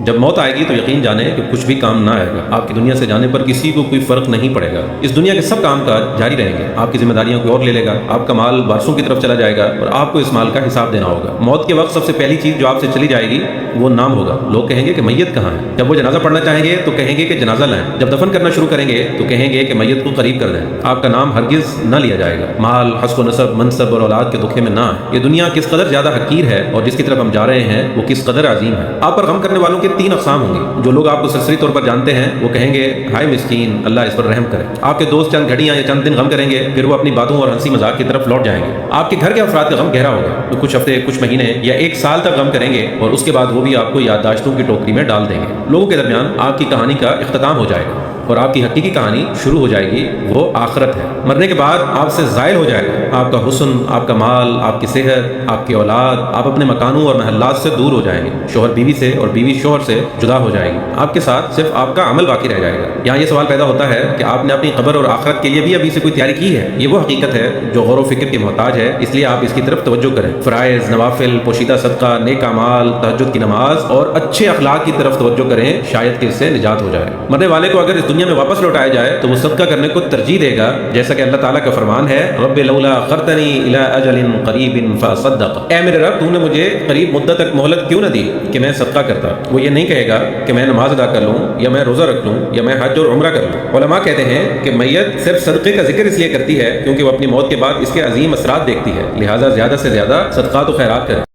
جب موت آئے گی تو یقین جانیں کہ کچھ بھی کام نہ آئے گا. آپ کی دنیا سے جانے پر کسی کو کوئی فرق نہیں پڑے گا. اس دنیا کے سب کام کاج جاری رہیں گے. آپ کی ذمہ داریاں کوئی اور لے لے گا. آپ کا مال وارثوں کی طرف چلا جائے گا اور آپ کو اس مال کا حساب دینا ہوگا. موت کے وقت سب سے پہلی چیز جو آپ سے چلی جائے گی وہ نام ہوگا. لوگ کہیں گے کہ میت کہاں ہے. جب وہ جنازہ پڑھنا چاہیں گے تو کہیں گے کہ جنازہ لائیں. جب دفن کرنا شروع کریں گے تو کہیں گے کہ میت کو قریب کر دیں. آپ کا نام ہرگز نہ لیا جائے گا. مال، حسب و نسب، منصب اور اولاد کے دھوکے میں نہ آئیں. یہ دنیا کس قدر زیادہ حقیر ہے اور جس کی طرف ہم جا رہے ہیں وہ کس قدر عظیم ہے. آپ پر غم کرنے والوں کے 3 اقسام ہوں گے. جو لوگ آپ کو سرسری طور پر جانتے ہیں وہ کہیں گے ہائے مسکین، اللہ اس پر رحم کرے. آپ کے دوست چند گھڑیاں یا چند دن غم کریں گے، پھر وہ اپنی باتوں اور ہنسی مذاق کی طرف لوٹ جائیں گے. آپ کے گھر کے افراد کا غم گہرا ہوگا. وہ کچھ ہفتے، کچھ مہینے یا 1 سال تک غم کریں گے اور اس کے بعد وہ بھی آپ کو یادداشتوں کی ٹوکری میں ڈال دیں گے. لوگوں کے درمیان آپ کی کہانی کا اختتام ہو جائے گا اور آپ کی حقیقی کہانی شروع ہو جائے گی. وہ آخرت ہے. مرنے کے بعد آپ سے زائل ہو جائے گا آپ کا حسن، آپ کا مال، آپ کی صحت، آپ کی اولاد. آپ اپنے مکانوں اور محلات سے دور ہو جائیں گے. شوہر بیوی سے اور بیوی شوہر سے جدا ہو جائے گی. آپ کے ساتھ صرف آپ کا عمل باقی رہ جائے گا. یہاں یہ سوال پیدا ہوتا ہے کہ آپ نے اپنی قبر اور آخرت کے لیے بھی ابھی سے کوئی تیاری کی ہے؟ یہ وہ حقیقت ہے جو غور و فکر کی محتاج ہے، اس لیے آپ اس کی طرف توجہ کریں. فرائض، نوافل، پوشیدہ صدقہ، نیک اعمال، تہجد کی نماز اور اچھے اخلاق کی طرف توجہ کریں، شاید کہ اس سے نجات ہو جائے. مرنے والے کو اگر اس دنیا میں واپس لوٹایا جائے تو وہ صدقہ کرنے کو ترجیح دے گا، جیسا کہ اللہ تعالیٰ کا فرمان ہے رب لولا اخرتنی الی اجل قریب فاصدق. اے میرے رب، تو نے مجھے قریب مدت تک مہلت کیوں نہ دی کہ میں صدقہ کرتا. وہ یہ نہیں کہے گا کہ میں نماز ادا کر لوں یا میں روزہ رکھ لوں یا میں حج اور عمرہ کر لوں. علماء کہتے ہیں کہ میت صرف صدقے کا ذکر اس لیے کرتی ہے کیونکہ وہ اپنی موت کے بعد اس کے عظیم اثرات دیکھتی ہے، لہٰذا زیادہ سے زیادہ صدقات و خیرات کرے.